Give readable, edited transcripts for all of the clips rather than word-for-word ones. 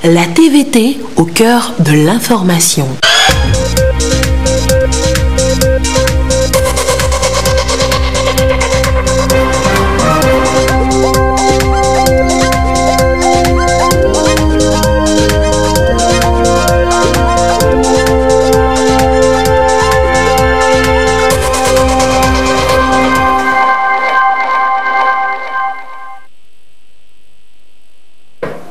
La TVT au cœur de l'information.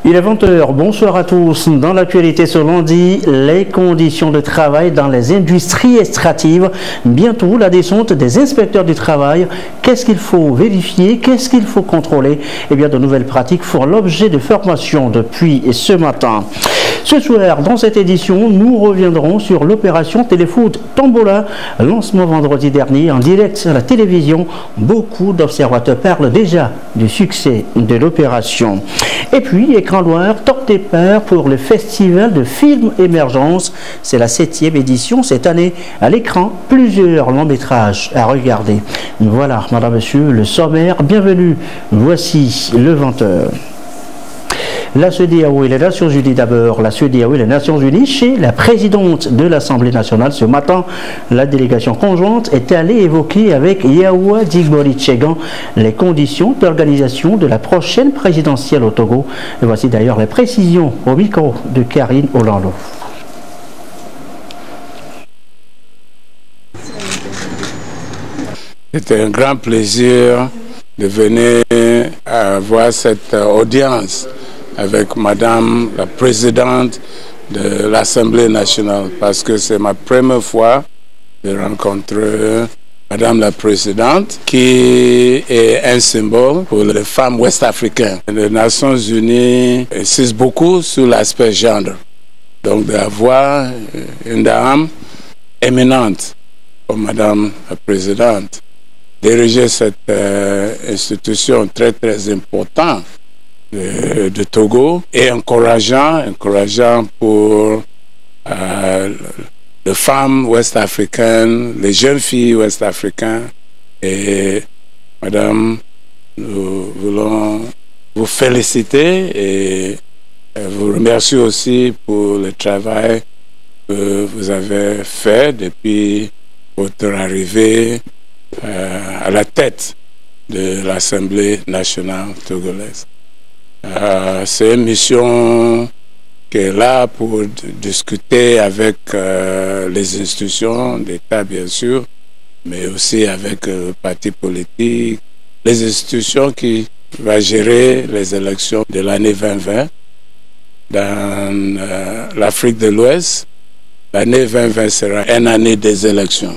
Il est 20h, bonsoir à tous. Dans l'actualité ce lundi, les conditions de travail dans les industries extractives. Bientôt la descente des inspecteurs du travail. Qu'est-ce qu'il faut vérifier? Qu'est-ce qu'il faut contrôler? Eh bien, de nouvelles pratiques font l'objet de formation depuis ce matin. Ce soir, dans cette édition, nous reviendrons sur l'opération Téléfoot Tombola, lancement vendredi dernier en direct à la télévision. Beaucoup d'observateurs parlent déjà du succès de l'opération. Et puis, écran noir, top départ pour le festival de films émergence. C'est la 7e édition cette année. À l'écran, plusieurs longs métrages à regarder. Voilà, madame, monsieur, le sommaire. Bienvenue. Voici le 20h. La CEDEAO et les Nations Unies d'abord. La CEDEAO et les Nations Unies chez la présidente de l'Assemblée nationale ce matin. La délégation conjointe est allée évoquer avec Yaoua Digbori Tchegan les conditions d'organisation de la prochaine présidentielle au Togo. Et voici d'ailleurs les précisions au micro de Karine Orlando. C'était un grand plaisir de venir voir cette audience avec Madame la Présidente de l'Assemblée nationale, parce que c'est ma première fois de rencontrer Madame la Présidente, qui est un symbole pour les femmes ouest-africaines. Les Nations Unies insistent beaucoup sur l'aspect gender. Donc d'avoir une dame éminente comme Madame la Présidente, diriger cette institution très très importante de Togo et encourageant pour les femmes ouest-africaines, les jeunes filles ouest-africaines. Et Madame, nous voulons vous féliciter et vous remercier aussi pour le travail que vous avez fait depuis votre arrivée à la tête de l'Assemblée nationale togolaise. C'est une mission qui est là pour discuter avec les institutions d'État, bien sûr, mais aussi avec le parti politique, les institutions qui vont gérer les élections de l'année 2020 dans l'Afrique de l'Ouest. L'année 2020 sera une année des élections,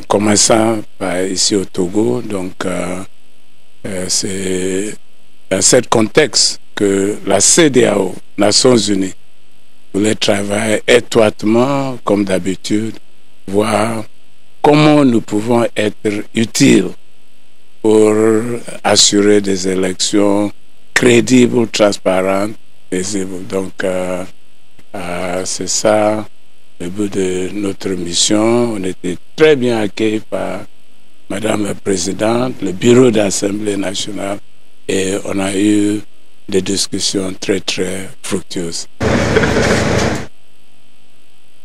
commençant par ici au Togo. Donc, c'est dans ce contexte que la CEDEAO, Nations Unies, voulait travailler étroitement, comme d'habitude, voir comment nous pouvons être utiles pour assurer des élections crédibles, transparentes, paisibles. Donc, c'est ça le but de notre mission. On était très bien accueillis par Madame la Présidente, le bureau de l'Assemblée nationale, et on a eu des discussions très très fructueuses.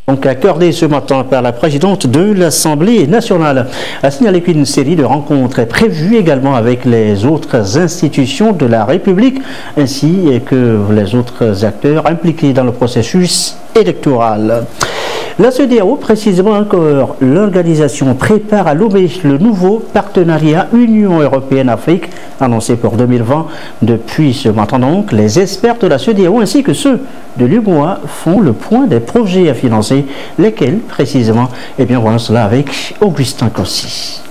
Donc accordé ce matin par la présidente de l'Assemblée nationale. A signalé qu'une série de rencontres est prévue également avec les autres institutions de la République ainsi que les autres acteurs impliqués dans le processus électoral. La CEDEAO, précisément encore, l'organisation prépare à Lomé le nouveau partenariat Union européenne-Afrique annoncé pour 2020. Depuis ce matin donc, les experts de la CEDEAO ainsi que ceux de l'UMOA font le point des projets à financer, lesquels précisément, eh bien voilà cela avec Augustin Kossi.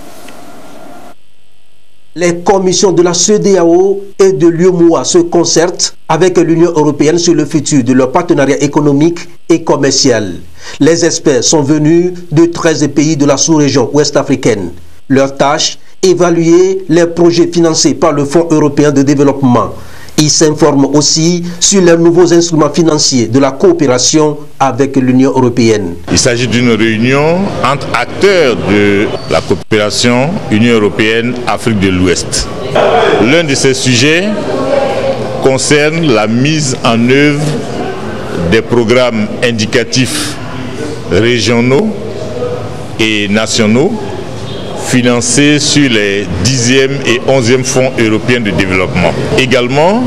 Les commissions de la CEDEAO et de l'UMOA se concertent avec l'Union européenne sur le futur de leur partenariat économique et commercial. Les experts sont venus de 13 pays de la sous-région ouest-africaine. Leur tâche, évaluer les projets financés par le Fonds européen de développement. Ils s'informent aussi sur les nouveaux instruments financiers de la coopération avec l'Union européenne. Il s'agit d'une réunion entre acteurs de la coopération Union européenne-Afrique de l'Ouest. L'un de ces sujets concerne la mise en œuvre des programmes indicatifs régionaux et nationaux financés sur les 10e et 11e fonds européens de développement. Également,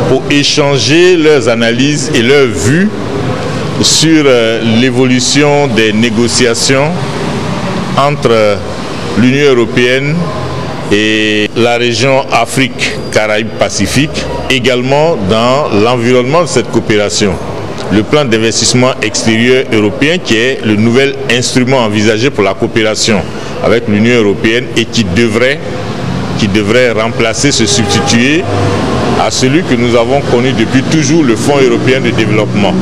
pour échanger leurs analyses et leurs vues sur l'évolution des négociations entre l'Union européenne et la région Afrique, Caraïbes, Pacifique, également dans l'environnement de cette coopération. Le plan d'investissement extérieur européen qui est le nouvel instrument envisagé pour la coopération avec l'Union européenne et qui devrait remplacer, se substituer à celui que nous avons connu depuis toujours, le Fonds européen de développement.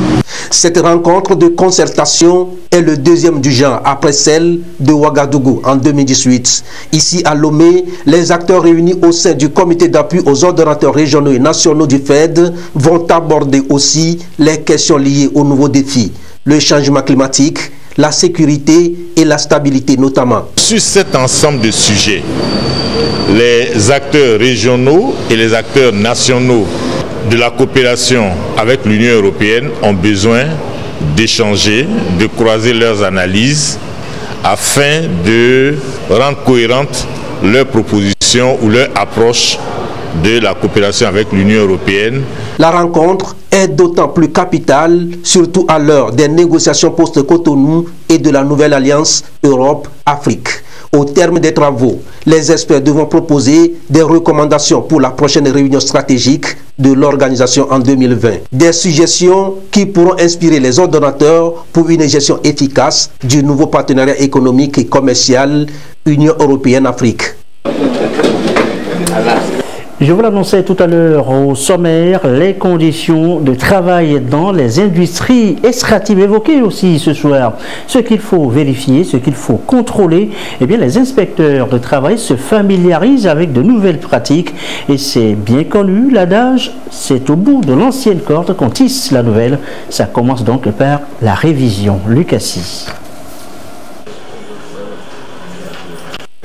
Cette rencontre de concertation est le deuxième du genre après celle de Ouagadougou en 2018. Ici à Lomé, les acteurs réunis au sein du comité d'appui aux ordonnateurs régionaux et nationaux du FED vont aborder aussi les questions liées aux nouveaux défis, le changement climatique, la sécurité et la stabilité notamment. Sur cet ensemble de sujets, les acteurs régionaux et les acteurs nationaux de la coopération avec l'Union européenne ont besoin d'échanger, de croiser leurs analyses afin de rendre cohérentes leurs propositions ou leur approche de la coopération avec l'Union européenne. La rencontre est d'autant plus capitale, surtout à l'heure des négociations post-Cotonou et de la nouvelle alliance Europe-Afrique. Au terme des travaux, les experts devront proposer des recommandations pour la prochaine réunion stratégique de l'organisation en 2020. Des suggestions qui pourront inspirer les ordonnateurs pour une gestion efficace du nouveau partenariat économique et commercial Union européenne-Afrique. Je vous l'annonçais tout à l'heure au sommaire, les conditions de travail dans les industries extractives évoquées aussi ce soir. Ce qu'il faut vérifier, ce qu'il faut contrôler, eh bien les inspecteurs de travail se familiarisent avec de nouvelles pratiques et c'est bien connu, l'adage, c'est au bout de l'ancienne corde qu'on tisse la nouvelle. Ça commence donc par la révision. Lucassi.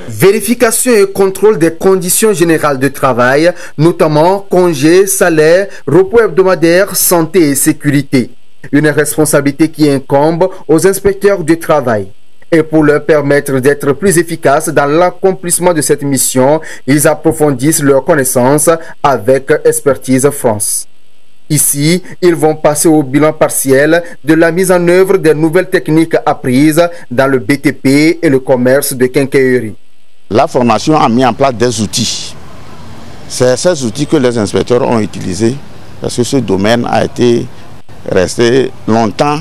Vérification et contrôle des conditions générales de travail, notamment congés, salaires, repos hebdomadaires, santé et sécurité. Une responsabilité qui incombe aux inspecteurs du travail. Et pour leur permettre d'être plus efficaces dans l'accomplissement de cette mission, ils approfondissent leurs connaissances avec Expertise France. Ici, ils vont passer au bilan partiel de la mise en œuvre des nouvelles techniques apprises dans le BTP et le commerce de quincaillerie. La formation a mis en place des outils. C'est ces outils que les inspecteurs ont utilisés parce que ce domaine a été resté longtemps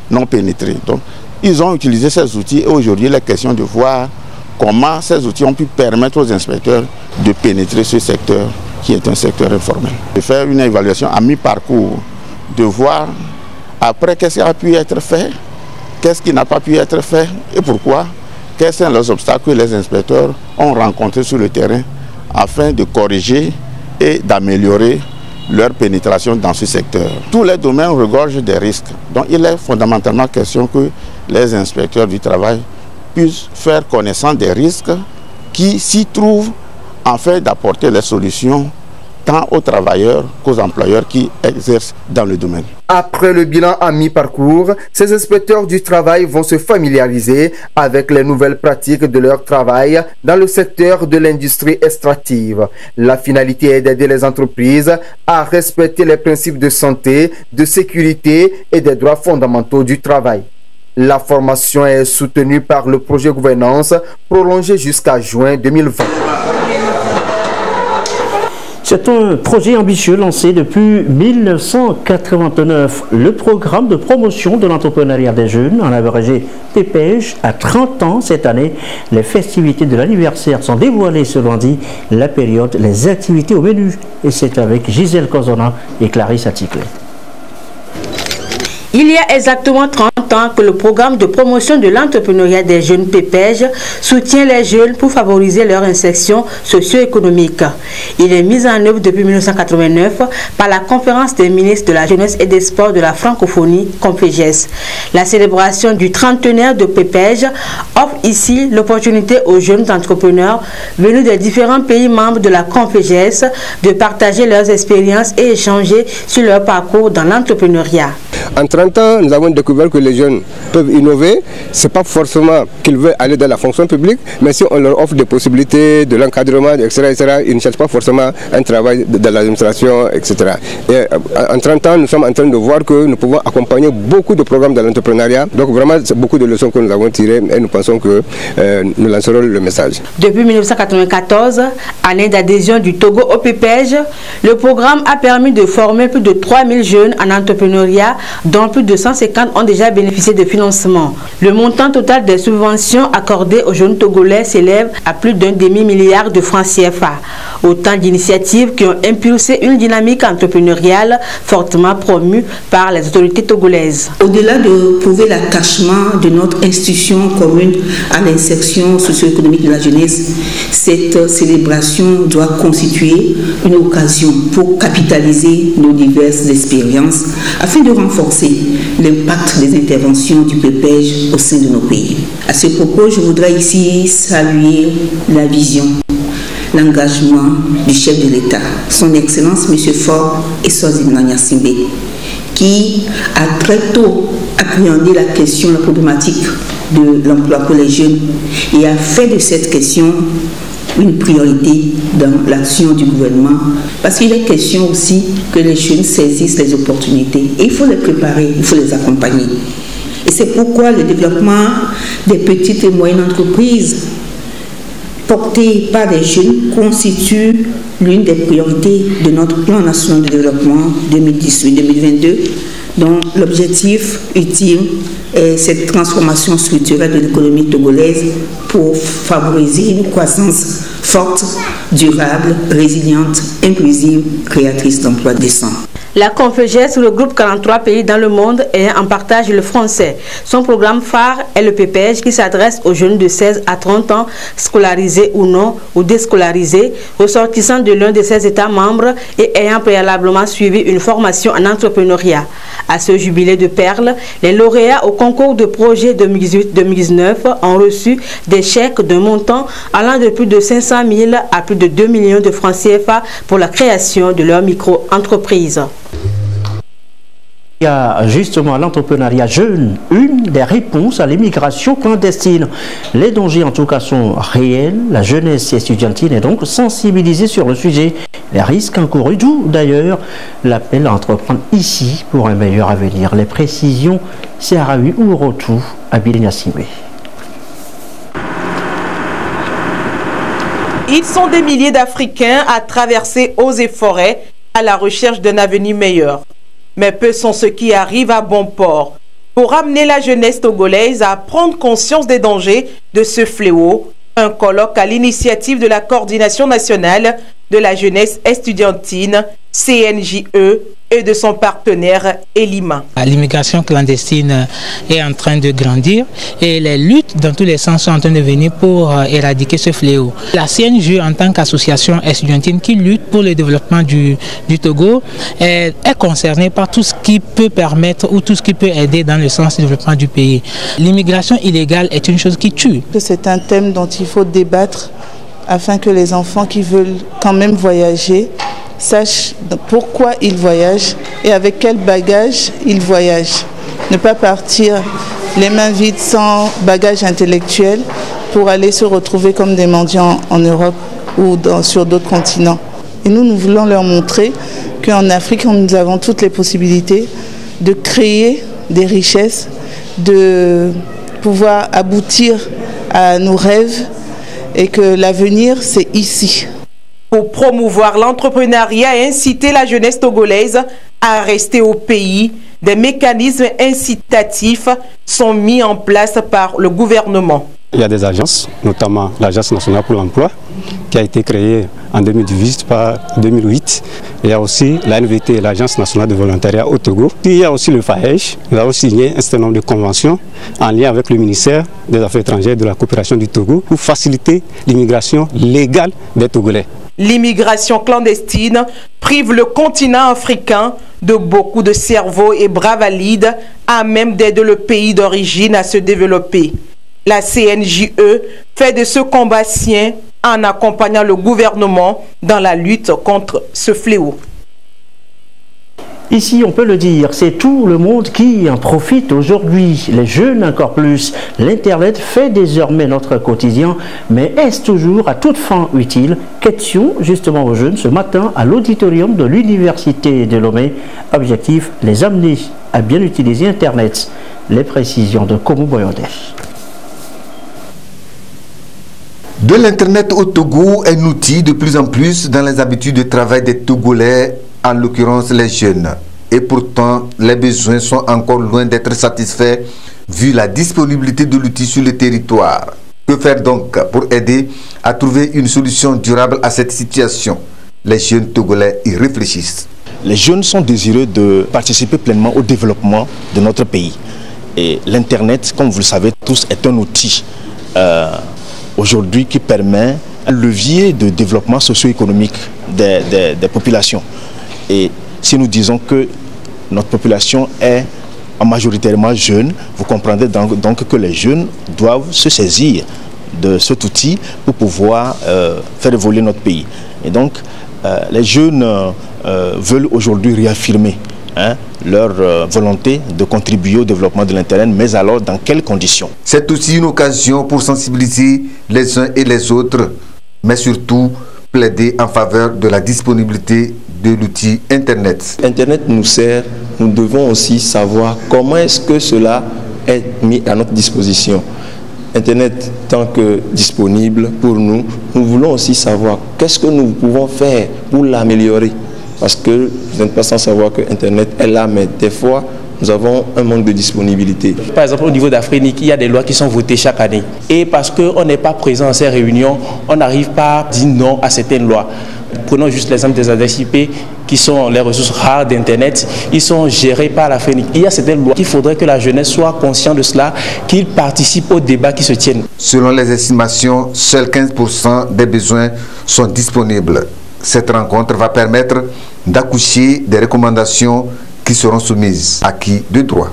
non pénétré. Donc, ils ont utilisé ces outils et aujourd'hui, il est question de voir comment ces outils ont pu permettre aux inspecteurs de pénétrer ce secteur qui est un secteur informel. De faire une évaluation à mi-parcours, de voir après qu'est-ce qui a pu être fait, qu'est-ce qui n'a pas pu être fait et pourquoi. Quels sont les obstacles que les inspecteurs ont rencontrés sur le terrain afin de corriger et d'améliorer leur pénétration dans ce secteur. Tous les domaines regorgent des risques. Donc il est fondamentalement question que les inspecteurs du travail puissent faire connaissance des risques qui s'y trouvent afin d'apporter les solutions tant aux travailleurs qu'aux employeurs qui exercent dans le domaine. Après le bilan à mi-parcours, ces inspecteurs du travail vont se familiariser avec les nouvelles pratiques de leur travail dans le secteur de l'industrie extractive. La finalité est d'aider les entreprises à respecter les principes de santé, de sécurité et des droits fondamentaux du travail. La formation est soutenue par le projet gouvernance prolongé jusqu'à juin 2020. C'est un projet ambitieux lancé depuis 1989. Le programme de promotion de l'entrepreneuriat des jeunes en abrégé PPEJ à 30 ans cette année. Les festivités de l'anniversaire sont dévoilées ce lundi. La période, les activités au menu. Et c'est avec Gisèle Kozona et Clarisse Atikle. Il y a exactement 30 ans que le programme de promotion de l'entrepreneuriat des jeunes PEPEJ soutient les jeunes pour favoriser leur insertion socio-économique. Il est mis en œuvre depuis 1989 par la Conférence des ministres de la Jeunesse et des Sports de la Francophonie, CONFEJES. La célébration du trentenaire de PEPEJ offre ici l'opportunité aux jeunes entrepreneurs venus des différents pays membres de la CONFEJES de partager leurs expériences et échanger sur leur parcours dans l'entrepreneuriat. En 30 ans, nous avons découvert que les jeunes peuvent innover. Ce n'est pas forcément qu'ils veulent aller dans la fonction publique, mais si on leur offre des possibilités, de l'encadrement, etc., ils ne cherchent pas forcément un travail dans l'administration, etc. Et en 30 ans, nous sommes en train de voir que nous pouvons accompagner beaucoup de programmes dans l'entrepreneuriat. Donc vraiment, c'est beaucoup de leçons que nous avons tirées et nous pensons que nous lancerons le message. Depuis 1994, année d'adhésion du Togo au PEPEJ, le programme a permis de former plus de 3000 jeunes en entrepreneuriat, dont plus de 150 ont déjà bénéficié de financement. Le montant total des subventions accordées aux jeunes togolais s'élève à plus d'1 demi-milliard de francs CFA. Autant d'initiatives qui ont impulsé une dynamique entrepreneuriale fortement promue par les autorités togolaises. Au-delà de prouver l'attachement de notre institution commune à l'insertion socio-économique de la jeunesse, cette célébration doit constituer une occasion pour capitaliser nos diverses expériences afin de renforcer l'impact des interventions du PEPEJ au sein de nos pays. À ce propos, je voudrais ici saluer la vision, l'engagement du chef de l'État, son Excellence M. Faure Eswazini Nyasimbe, qui a très tôt appréhendé la question, la problématique de l'emploi pour les jeunes et a fait de cette question une priorité dans l'action du gouvernement, parce qu'il est question aussi que les jeunes saisissent les opportunités et il faut les préparer, il faut les accompagner. Et c'est pourquoi le développement des petites et moyennes entreprises portées par des jeunes constitue l'une des priorités de notre plan national de développement 2018-2022, dont l'objectif ultime est cette transformation structurelle de l'économie togolaise pour favoriser une croissance forte, durable, résiliente, inclusive, créatrice d'emplois décents. La CONFEJES regroupe 43 pays dans le monde et en partage le français. Son programme phare est le PEPEJ qui s'adresse aux jeunes de 16 à 30 ans, scolarisés ou non, ou déscolarisés, ressortissant de l'un de ses États membres et ayant préalablement suivi une formation en entrepreneuriat. À ce jubilé de perles, les lauréats au concours de projet 2018-2019 ont reçu des chèques d'un montant allant de plus de 500 000 à plus de 2 millions de francs CFA pour la création de leur micro-entreprise. Il y a justement l'entrepreneuriat jeune, une des réponses à l'immigration clandestine. Les dangers en tout cas sont réels. La jeunesse estudiantine est donc sensibilisée sur le sujet. Les risques encourus, d'où d'ailleurs l'appel à entreprendre ici pour un meilleur avenir. Les précisions, c'est à Raoui ou Rotou, à Bilignasimé. Ils sont des milliers d'Africains à traverser eaux et forêts à la recherche d'un avenir meilleur. Mais peu sont ceux qui arrivent à bon port. Pour amener la jeunesse togolaise à prendre conscience des dangers de ce fléau, un colloque à l'initiative de la Coordination nationale de la jeunesse estudiantine, CNJE, et de son partenaire Elima. L'immigration clandestine est en train de grandir et les luttes dans tous les sens sont en train de venir pour éradiquer ce fléau. La CNJE, en tant qu'association estudiantine qui lutte pour le développement du Togo, est concernée par tout ce qui peut permettre ou tout ce qui peut aider dans le sens du développement du pays. L'immigration illégale est une chose qui tue. C'est un thème dont il faut débattre afin que les enfants qui veulent quand même voyager sachent pourquoi ils voyagent et avec quel bagage ils voyagent. Ne pas partir les mains vides sans bagage intellectuel pour aller se retrouver comme des mendiants en Europe ou sur d'autres continents. Et nous voulons leur montrer qu'en Afrique, nous avons toutes les possibilités de créer des richesses, de pouvoir aboutir à nos rêves et que l'avenir, c'est ici. Pour promouvoir l'entrepreneuriat et inciter la jeunesse togolaise à rester au pays, des mécanismes incitatifs sont mis en place par le gouvernement. Il y a des agences, notamment l'Agence nationale pour l'emploi, qui a été créée en 2018 par 2008. Il y a aussi la NVT, l'Agence nationale de volontariat au Togo. Il y a aussi le FAEJ. Nous avons signé un certain nombre de conventions en lien avec le ministère des Affaires étrangères et de la coopération du Togo pour faciliter l'immigration légale des Togolais. L'immigration clandestine prive le continent africain de beaucoup de cerveaux et bras valides à même d'aider le pays d'origine à se développer. La CNJE fait de ce combat sien en accompagnant le gouvernement dans la lutte contre ce fléau. Ici, on peut le dire, c'est tout le monde qui en profite aujourd'hui. Les jeunes encore plus. L'Internet fait désormais notre quotidien, mais est-ce toujours à toute fin utile? Question justement aux jeunes ce matin à l'auditorium de l'Université de Lomé. Objectif, les amener à bien utiliser Internet. Les précisions de Komu Boyondé. De l'Internet au Togo, un outil de plus en plus dans les habitudes de travail des Togolais, en l'occurrence les jeunes. Et pourtant, les besoins sont encore loin d'être satisfaits vu la disponibilité de l'outil sur le territoire. Que faire donc pour aider à trouver une solution durable à cette situation? Les jeunes Togolais y réfléchissent. Les jeunes sont désireux de participer pleinement au développement de notre pays. Et l'Internet, comme vous le savez tous, est un outil aujourd'hui qui permet un levier de développement socio-économique des populations. Et si nous disons que notre population est majoritairement jeune, vous comprendrez donc que les jeunes doivent se saisir de cet outil pour pouvoir faire évoluer notre pays. Et donc, les jeunes veulent aujourd'hui réaffirmer leur volonté de contribuer au développement de l'Internet, mais alors dans quelles conditions? C'est aussi une occasion pour sensibiliser les uns et les autres, mais surtout plaider en faveur de la disponibilité de l'outil Internet. Internet nous sert, nous devons aussi savoir comment est-ce que cela est mis à notre disposition. Internet, tant que disponible pour nous, nous voulons aussi savoir qu'est-ce que nous pouvons faire pour l'améliorer. Parce que vous n'êtes pas sans savoir que Internet est là, mais des fois, nous avons un manque de disponibilité. Par exemple, au niveau d'Afrique, il y a des lois qui sont votées chaque année. Et parce qu'on n'est pas présent à ces réunions, on n'arrive pas à dire non à certaines lois. Prenons juste l'exemple des adresses IP, qui sont les ressources rares d'Internet. Ils sont gérés par l'Afrique. Il y a certaines lois qu'il faudrait que la jeunesse soit consciente de cela, qu'ils participent aux débats qui se tiennent. Selon les estimations, seuls 15% des besoins sont disponibles. Cette rencontre va permettre d'accoucher des recommandations qui seront soumises à qui de droit.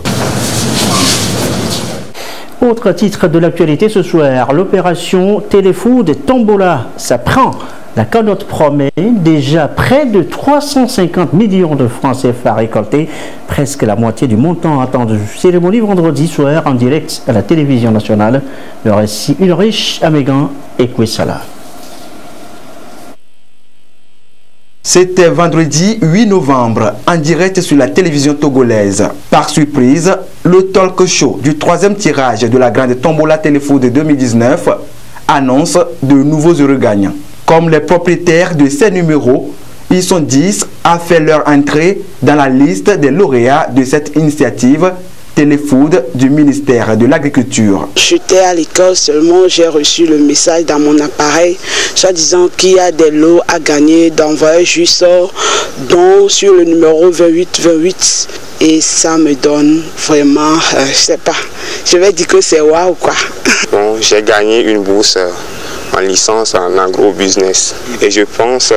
Autre titre de l'actualité ce soir, l'opération Téléfood Tombola, ça prend. La cagnotte promet déjà près de 350 millions de francs CFA récoltés, presque la moitié du montant attendu. Cérémonie vendredi soir en direct à la télévision nationale. Le récit Ulrich Amégan et Kwesala. C'était vendredi 8 novembre, en direct sur la télévision togolaise. Par surprise, le talk show du 3e tirage de la grande Tombola Téléfood de 2019 annonce de nouveaux heureux gagnants. Comme les propriétaires de ces numéros, ils sont 10 à faire leur entrée dans la liste des lauréats de cette initiative Téléfood du ministère de l'Agriculture. J'étais à l'école seulement, j'ai reçu le message dans mon appareil, soit disant qu'il y a des lots à gagner, d'envoyer juste don sur le numéro 2828. Et ça me donne vraiment, je sais pas, je vais dire que c'est waouh quoi. Bon, j'ai gagné une bourse en licence en agro-business et je pense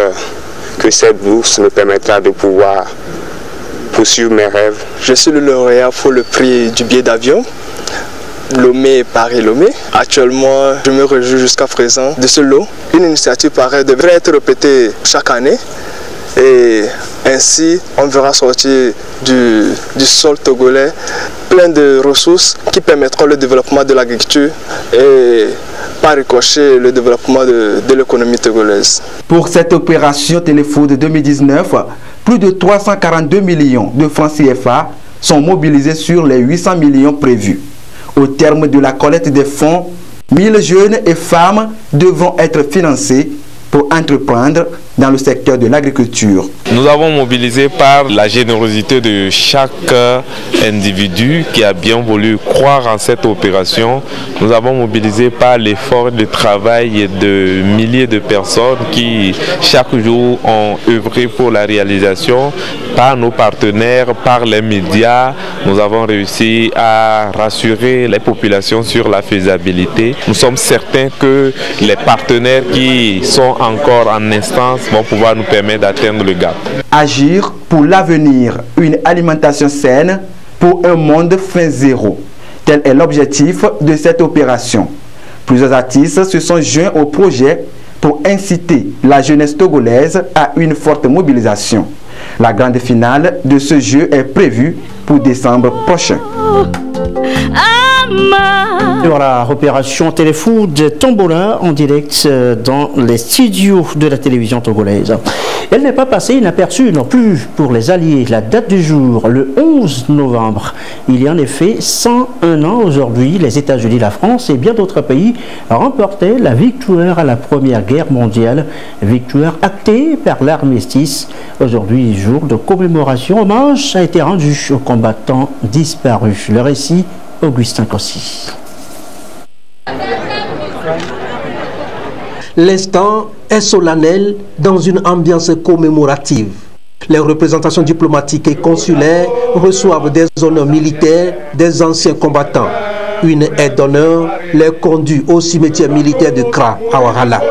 que cette bourse me permettra de pouvoir poursuivre mes rêves. Je suis le lauréat pour le prix du billet d'avion, Lomé Paris-Lomé. Actuellement, je me réjouis jusqu'à présent de ce lot. Une initiative pareille devrait être répétée chaque année et ainsi on verra sortir du sol togolais plein de ressources qui permettront le développement de l'agriculture et par ricochet le développement de l'économie togolaise. Pour cette opération Téléfood 2019, plus de 342 millions de francs CFA sont mobilisés sur les 800 millions prévus. Au terme de la collecte des fonds, 1000 jeunes et femmes devront être financés pour entreprendre dans le secteur de l'agriculture. Nous avons mobilisé par la générosité de chaque individu qui a bien voulu croire en cette opération. Nous avons mobilisé par l'effort de travail de milliers de personnes qui chaque jour ont œuvré pour la réalisation. Par nos partenaires, par les médias, nous avons réussi à rassurer les populations sur la faisabilité. Nous sommes certains que les partenaires qui sont encore en instance vont pouvoir nous permettre d'atteindre le gap. Agir pour l'avenir, une alimentation saine pour un monde fin zéro. Tel est l'objectif de cette opération. Plusieurs artistes se sont joints au projet pour inciter la jeunesse togolaise à une forte mobilisation. La grande finale de ce jeu est prévue pour décembre prochain. Voilà, opération Téléfoot Tombola en direct dans les studios de la télévision togolaise. Elle n'est pas passée inaperçue non plus pour les alliés. La date du jour, le 11 novembre. Il y a en effet 101 ans aujourd'hui, les États-Unis, la France et bien d'autres pays remportaient la victoire à la Première Guerre mondiale. Victoire actée par l'armistice. Aujourd'hui, jour de commémoration, hommage a été rendu aux combattants disparus. Le récit, Augustin Cossy. L'instant est solennel dans une ambiance commémorative. Les représentations diplomatiques et consulaires reçoivent des honneurs militaires des anciens combattants. Une aide d'honneur les conduit au cimetière militaire de Kra à Ouargla.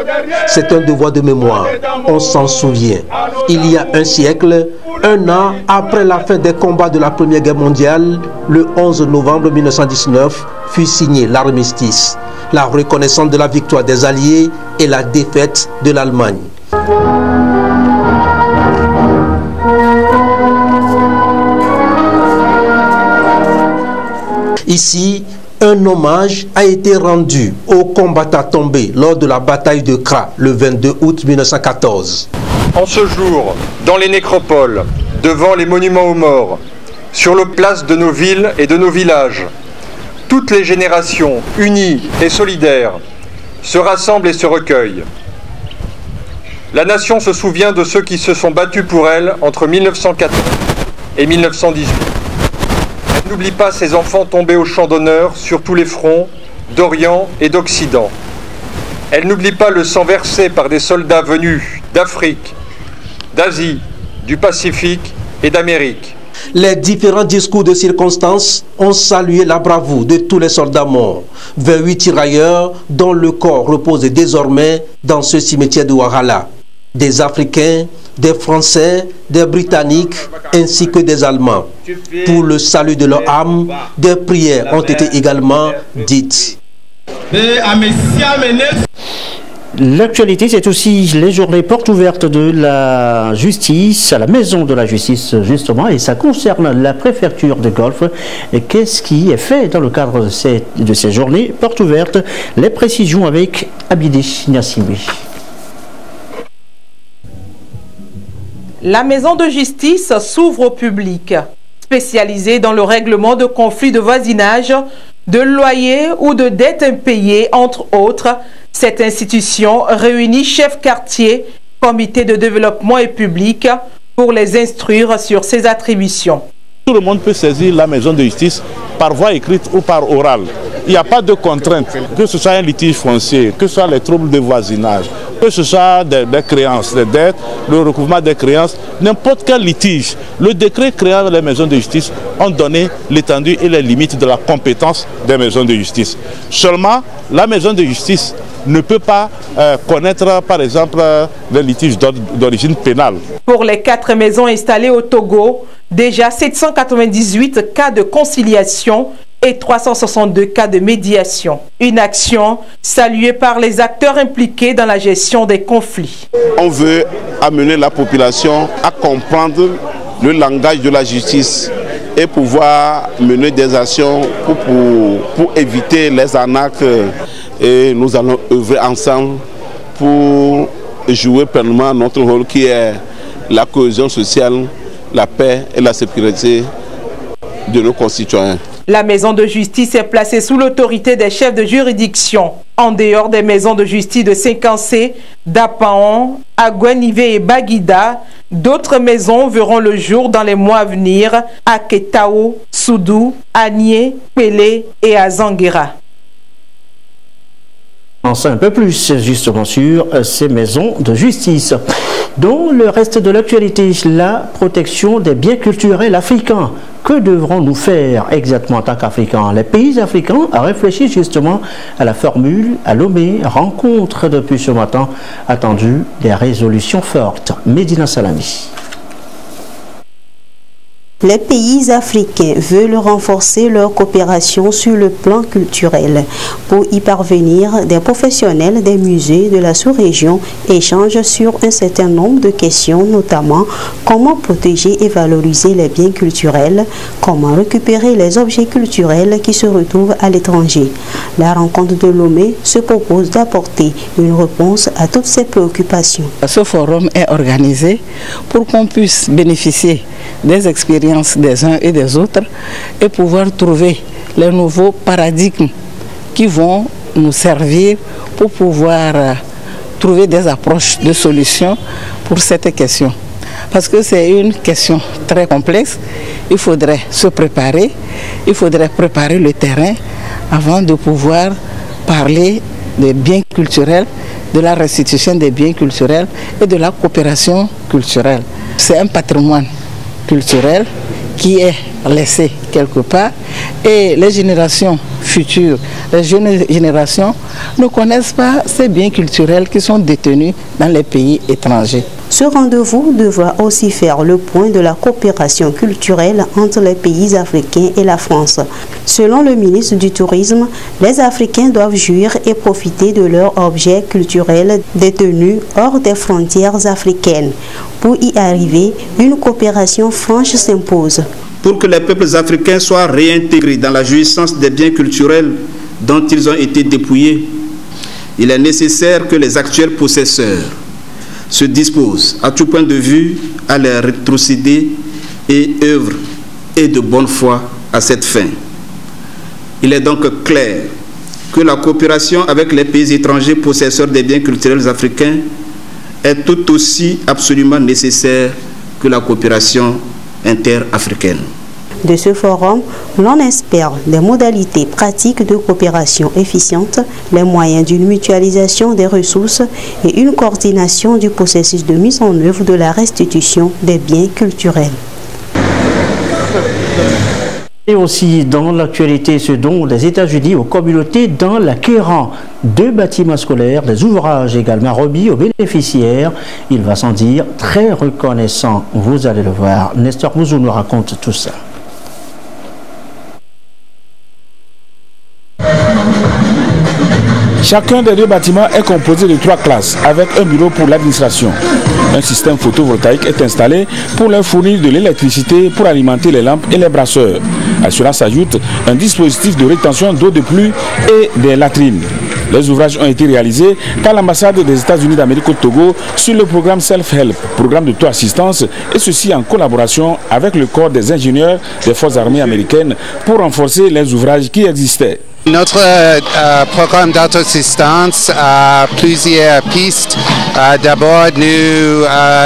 C'est un devoir de mémoire, on s'en souvient. Il y a un siècle, un an après la fin des combats de la Première Guerre mondiale, le 11 novembre 1919, fut signé l'armistice, la reconnaissance de la victoire des Alliés et la défaite de l'Allemagne. Ici, un hommage a été rendu aux combattants tombés lors de la bataille de Kra le 22 août 1914. En ce jour, dans les nécropoles, devant les monuments aux morts, sur les places de nos villes et de nos villages, toutes les générations, unies et solidaires, se rassemblent et se recueillent. La nation se souvient de ceux qui se sont battus pour elle entre 1914 et 1918. Elle n'oublie pas ses enfants tombés au champ d'honneur sur tous les fronts, d'Orient et d'Occident. Elle n'oublie pas le sang versé par des soldats venus d'Afrique, d'Asie, du Pacifique et d'Amérique. Les différents discours de circonstance ont salué la bravoure de tous les soldats morts. 28 tirailleurs dont le corps repose désormais dans ce cimetière de Ouargla. Des Africains, des Français, des Britanniques ainsi que des Allemands. Pour le salut de leur âme, des prières ont été également dites. L'actualité, c'est aussi les journées portes ouvertes de la justice, à la maison de la justice justement, et ça concerne la préfecture de Golfe. Qu'est-ce qui est fait dans le cadre de ces journées portes ouvertes? Les précisions avec Abidé Niassimi. La maison de justice s'ouvre au public, spécialisée dans le règlement de conflits de voisinage, de loyers ou de dettes impayées, entre autres. Cette institution réunit chefs quartiers, comités de développement et public pour les instruire sur ses attributions. Tout le monde peut saisir la maison de justice par voie écrite ou par orale. Il n'y a pas de contrainte, que ce soit un litige foncier, que ce soit les troubles de voisinage, que ce soit des créances, des dettes, le recouvrement des créances, n'importe quel litige. Le décret créant les maisons de justice ont donné l'étendue et les limites de la compétence des maisons de justice. Seulement, la maison de justice ne peut pas connaître, par exemple, des litiges d'origine pénale. Pour les 4 maisons installées au Togo, déjà 798 cas de conciliation et 362 cas de médiation. Une action saluée par les acteurs impliqués dans la gestion des conflits. On veut amener la population à comprendre le langage de la justice et pouvoir mener des actions pour éviter les arnaques. Et nous allons œuvrer ensemble pour jouer pleinement notre rôle qui est la cohésion sociale, la paix et la sécurité de nos concitoyens. La maison de justice est placée sous l'autorité des chefs de juridiction. En dehors des maisons de justice de Séquencé, d'Apaon, Agouenivé et Baguida, d'autres maisons verront le jour dans les mois à venir à Ketao, Soudou, Agné, Pelé et à Zanguera. On sait un peu plus justement sur ces maisons de justice. Dans le reste de l'actualité, la protection des biens culturels africains. Que devrons-nous faire exactement en tant qu'Africains? Les pays africains ont réfléchi justement à la formule à Lomé. Rencontre depuis ce matin attendu des résolutions fortes. Medina Salami. Les pays africains veulent renforcer leur coopération sur le plan culturel. Pour y parvenir, des professionnels des musées de la sous-région échangent sur un certain nombre de questions, notamment comment protéger et valoriser les biens culturels, comment récupérer les objets culturels qui se retrouvent à l'étranger. La rencontre de Lomé se propose d'apporter une réponse à toutes ces préoccupations. Ce forum est organisé pour qu'on puisse bénéficier des expériences des uns et des autres et pouvoir trouver les nouveaux paradigmes qui vont nous servir pour pouvoir trouver des approches de solutions pour cette question. Parce que c'est une question très complexe, il faudrait se préparer, il faudrait préparer le terrain avant de pouvoir parler des biens culturels, de la restitution des biens culturels et de la coopération culturelle. C'est un patrimoine culturel qui est laissé quelque part et les générations futures, les jeunes générations ne connaissent pas ces biens culturels qui sont détenus dans les pays étrangers. Ce rendez-vous devra aussi faire le point de la coopération culturelle entre les pays africains et la France. Selon le ministre du Tourisme, les Africains doivent jouir et profiter de leurs objets culturels détenus hors des frontières africaines. Pour y arriver, une coopération franche s'impose. Pour que les peuples africains soient réintégrés dans la jouissance des biens culturels dont ils ont été dépouillés, il est nécessaire que les actuels possesseurs se disposent à tout point de vue à les rétrocéder et œuvrent et de bonne foi à cette fin. Il est donc clair que la coopération avec les pays étrangers possesseurs des biens culturels africains est tout aussi absolument nécessaire que la coopération interafricaine. De ce forum, l'on espère des modalités pratiques de coopération efficientes, les moyens d'une mutualisation des ressources et une coordination du processus de mise en œuvre de la restitution des biens culturels. Et aussi dans l'actualité, ce don des États-Unis aux communautés dans l'acquérant. 2 bâtiments scolaires, des ouvrages également remis aux bénéficiaires. Il va sans dire très reconnaissant. Vous allez le voir. Nestor Mouzou nous raconte tout ça. Chacun des 2 bâtiments est composé de 3 classes avec un bureau pour l'administration. Un système photovoltaïque est installé pour leur fournir de l'électricité pour alimenter les lampes et les brasseurs. À cela s'ajoute un dispositif de rétention d'eau de pluie et des latrines. Les ouvrages ont été réalisés par l'ambassade des États-Unis d'Amérique au Togo sur le programme Self-Help, programme d'auto-assistance, et ceci en collaboration avec le corps des ingénieurs des forces armées américaines pour renforcer les ouvrages qui existaient. Notre programme d'auto-assistance a plusieurs pistes. D'abord,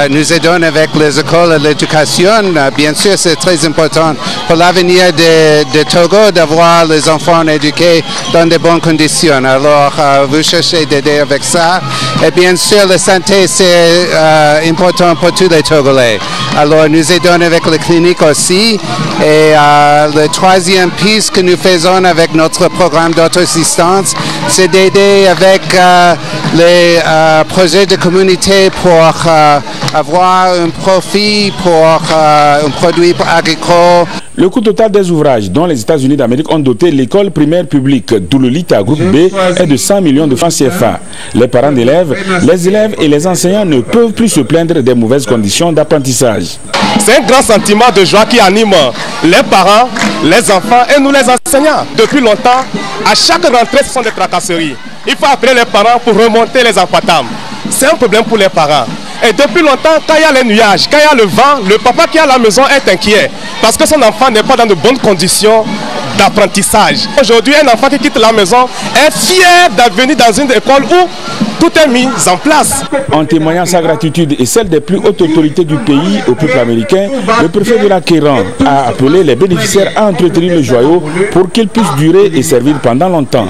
nous aidons avec les écoles et l'éducation. Bien sûr, c'est très important pour l'avenir de Togo d'avoir les enfants éduqués dans de bonnes conditions. Alors, vous cherchez d'aider avec ça. Et bien sûr, la santé, c'est important pour tous les Togolais. Alors, nous aidons avec les cliniques aussi. Et la 3e piste que nous faisons avec notre programme d'auto-assistance, c'est d'aider avec les projets de communauté pour avoir un profit pour un produit agricole. Le coût total des ouvrages dont les États-Unis d'Amérique ont doté l'école primaire publique d'Oulolita Groupe B est de 100 millions de francs CFA. Les parents d'élèves, les élèves et les enseignants ne peuvent plus se plaindre des mauvaises conditions d'apprentissage. C'est un grand sentiment de joie qui anime les parents, les enfants et nous les enseignants. Depuis longtemps, à chaque rentrée, ce sont des tracasseries. Il faut appeler les parents pour remonter les ampatams. C'est un problème pour les parents. Et depuis longtemps, quand il y a les nuages, quand il y a le vent, le papa qui est à la maison est inquiet parce que son enfant n'est pas dans de bonnes conditions d'apprentissage. Aujourd'hui, un enfant qui quitte la maison est fier de venir dans une école où tout est mis en place. En témoignant sa gratitude et celle des plus hautes autorités du pays au peuple américain, le préfet de la Kéran a appelé les bénéficiaires à entretenir le joyau pour qu'il puisse durer et servir pendant longtemps.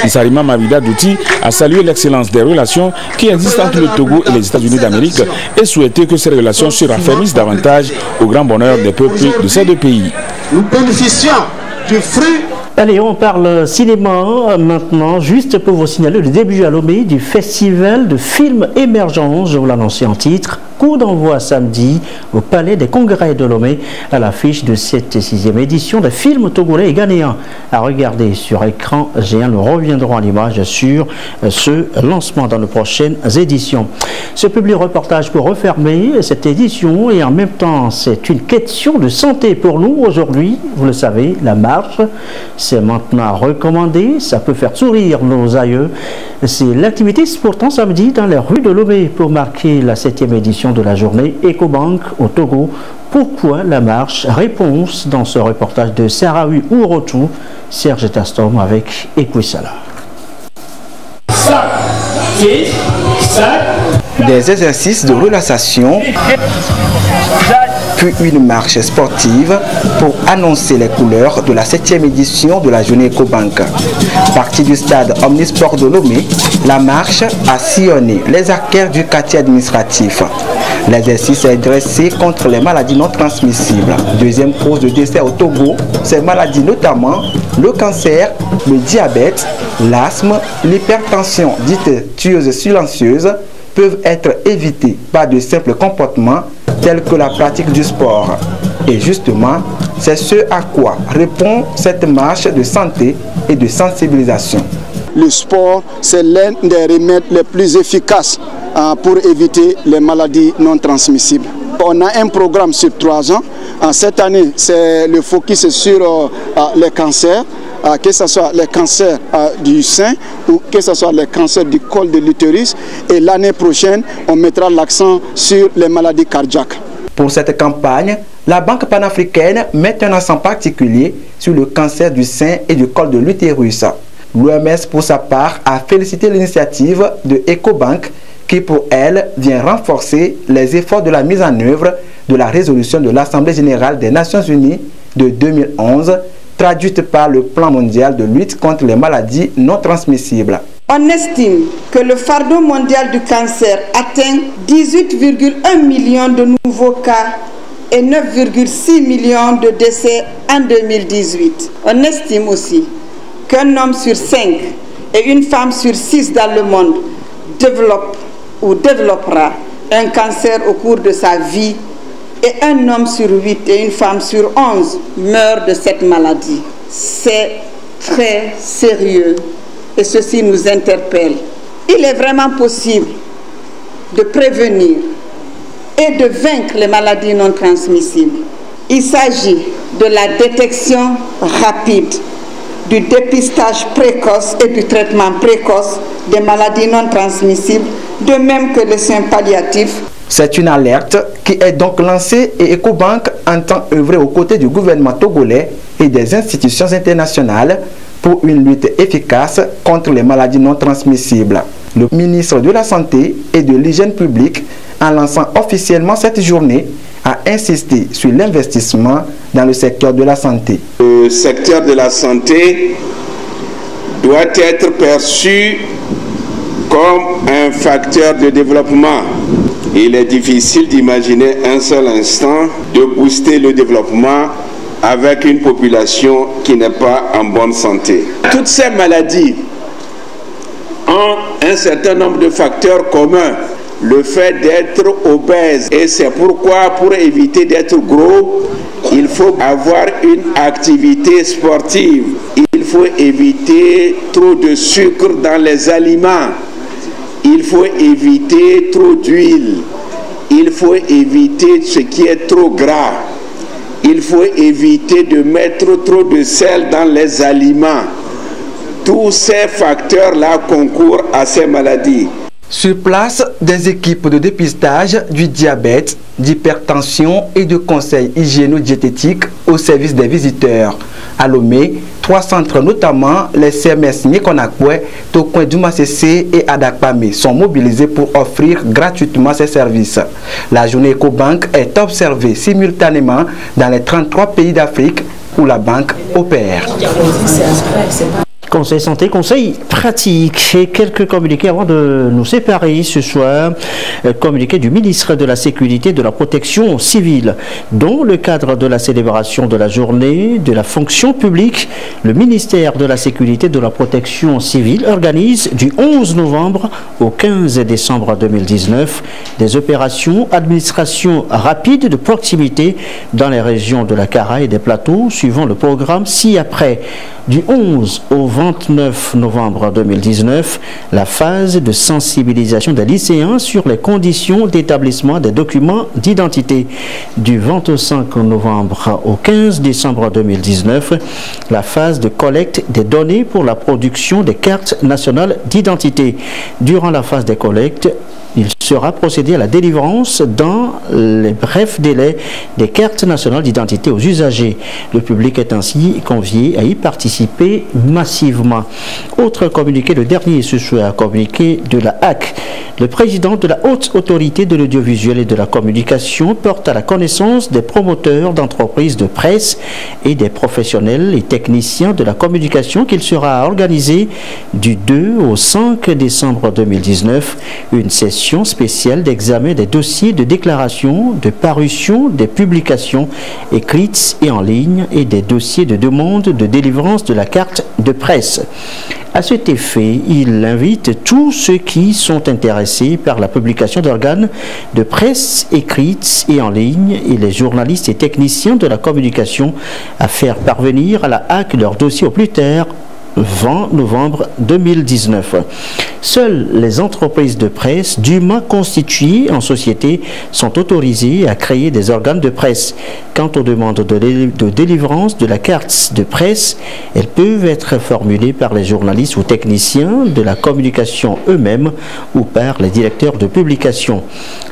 Nsarima Mavida Douti a salué l'excellence des relations qui existent entre le Togo et les États-Unis d'Amérique et souhaité que ces relations se raffermissent davantage au grand bonheur des peuples de ces deux pays. Nous bénéficions du fruit. Allez, on parle cinéma maintenant, juste pour vous signaler le début à Lomé du festival de films émergents, je vous l'annonce en titre. Coup d'envoi samedi au Palais des Congrès de Lomé à l'affiche de cette 6e édition de films togolais et ghanéens. À regarder sur écran géant, nous reviendrons à l'image sur ce lancement dans les prochaines éditions. Ce public reportage pour refermer cette édition et en même temps c'est une question de santé pour nous aujourd'hui. Vous le savez, la marche, c'est maintenant recommandé, ça peut faire sourire nos aïeux. C'est l'activité pourtant samedi dans les rues de Lomé pour marquer la 7e édition de la journée EcoBank au Togo. Pourquoi la marche? Réponse dans ce reportage de Sarawi Ourotou, Serge Tastom avec Ekwissala. Des exercices de relaxation, puis une marche sportive pour annoncer les couleurs de la 7e édition de la journée EcoBank. Partie du stade Omnisport de Lomé, la marche a sillonné les artères du quartier administratif. L'exercice est dressé contre les maladies non transmissibles. Deuxième cause de décès au Togo, ces maladies notamment le cancer, le diabète, l'asthme, l'hypertension dite tueuse silencieuse peuvent être évités par de simples comportements tels que la pratique du sport. Et justement, c'est ce à quoi répond cette marche de santé et de sensibilisation. Le sport, c'est l'un des remèdes les plus efficaces pour éviter les maladies non transmissibles. On a un programme sur 3 ans. Cette année, le focus est sur les cancers, que ce soit les cancers du sein ou que ce soit les cancers du col de l'utérus. Et l'année prochaine, on mettra l'accent sur les maladies cardiaques. Pour cette campagne, la Banque panafricaine met un accent particulier sur le cancer du sein et du col de l'utérus. L'OMS, pour sa part, a félicité l'initiative de EcoBank qui, pour elle, vient renforcer les efforts de la mise en œuvre de la résolution de l'Assemblée générale des Nations unies de 2011, traduite par le Plan mondial de lutte contre les maladies non transmissibles. On estime que le fardeau mondial du cancer atteint 18,1 millions de nouveaux cas et 9,6 millions de décès en 2018. On estime aussi qu'un homme sur 5 et une femme sur 6 dans le monde développe ou développera un cancer au cours de sa vie et un homme sur 8 et une femme sur 11 meurt de cette maladie. C'est très sérieux et ceci nous interpelle. Il est vraiment possible de prévenir et de vaincre les maladies non transmissibles. Il s'agit de la détection rapide, du dépistage précoce et du traitement précoce des maladies non transmissibles, de même que les soins palliatifs. C'est une alerte qui est donc lancée et EcoBank entend œuvrer aux côtés du gouvernement togolais et des institutions internationales pour une lutte efficace contre les maladies non transmissibles. Le ministre de la Santé et de l'Hygiène publique, en lançant officiellement cette journée, a insisté sur l'investissement dans le secteur de la santé. Le secteur de la santé doit être perçu comme un facteur de développement. Il est difficile d'imaginer un seul instant de booster le développement avec une population qui n'est pas en bonne santé. Toutes ces maladies ont un certain nombre de facteurs communs. Le fait d'être obèse, et c'est pourquoi pour éviter d'être gros, il faut avoir une activité sportive. Il faut éviter trop de sucre dans les aliments. Il faut éviter trop d'huile. Il faut éviter ce qui est trop gras. Il faut éviter de mettre trop de sel dans les aliments. Tous ces facteurs-là concourent à ces maladies. Sur place, des équipes de dépistage du diabète, d'hypertension et de conseils hygiéno-diététiques au service des visiteurs. À Lomé, 3 centres, notamment les CMS Nyekonakwe, Tokwen Dumasese et Adakpame, sont mobilisés pour offrir gratuitement ces services. La journée EcoBank est observée simultanément dans les 33 pays d'Afrique où la banque opère. Conseil santé, conseil pratique et quelques communiqués avant de nous séparer ce soir. Communiqué du ministre de la Sécurité et de la Protection civile. Dans le cadre de la célébration de la journée de la fonction publique, le ministère de la Sécurité et de la Protection civile organise du 11 novembre au 15 décembre 2019 des opérations administration rapide de proximité dans les régions de la Kara et des plateaux suivant le programme ci-après. Du 11 au 29 novembre 2019, la phase de sensibilisation des lycéens sur les conditions d'établissement des documents d'identité. Du 25 novembre au 15 décembre 2019, la phase de collecte des données pour la production des cartes nationales d'identité. Durant la phase des collectes, il sera procédé à la délivrance dans les brefs délais des cartes nationales d'identité aux usagers. Le public est ainsi convié à y participer massivement. Autre communiqué, le dernier ce soir, communiqué de la HAC. Le président de la Haute Autorité de l'Audiovisuel et de la Communication porte à la connaissance des promoteurs d'entreprises de presse et des professionnels et techniciens de la communication qu'il sera organisé du 2 au 5 décembre 2019 une session spéciale d'examen des dossiers de déclaration, de parution, des publications écrites et en ligne et des dossiers de demande de délivrance de la carte de presse. À cet effet, il invite tous ceux qui sont intéressés par la publication d'organes de presse écrites et en ligne et les journalistes et techniciens de la communication à faire parvenir à la HAC leur dossier au plus tard 20 novembre 2019. Seules les entreprises de presse dûment constituées en société sont autorisées à créer des organes de presse. Quant aux demandes de délivrance de la carte de presse, elles peuvent être formulées par les journalistes ou techniciens de la communication eux-mêmes ou par les directeurs de publication.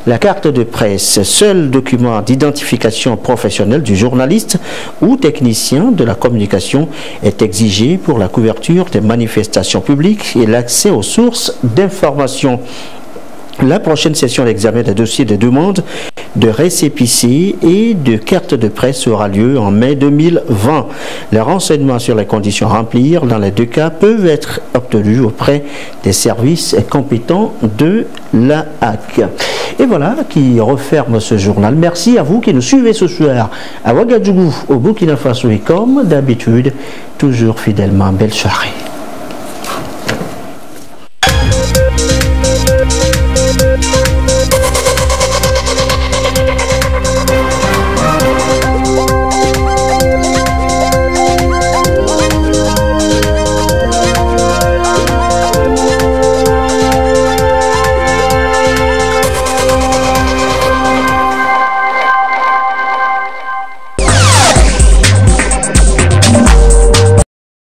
La carte de presse, seul document d'identification professionnelle du journaliste ou technicien de la communication, est exigée pour la couverture des manifestations publiques et l'accès aux sources d'information. La prochaine session d'examen des dossiers de demande de récépissé et de carte de presse aura lieu en mai 2020. Les renseignements sur les conditions à remplir dans les deux cas peuvent être obtenus auprès des services compétents de la HAC. Et voilà qui referme ce journal. Merci à vous qui nous suivez ce soir à Ouagadougou, au Burkina Faso et comme d'habitude, toujours fidèlement, belle soirée.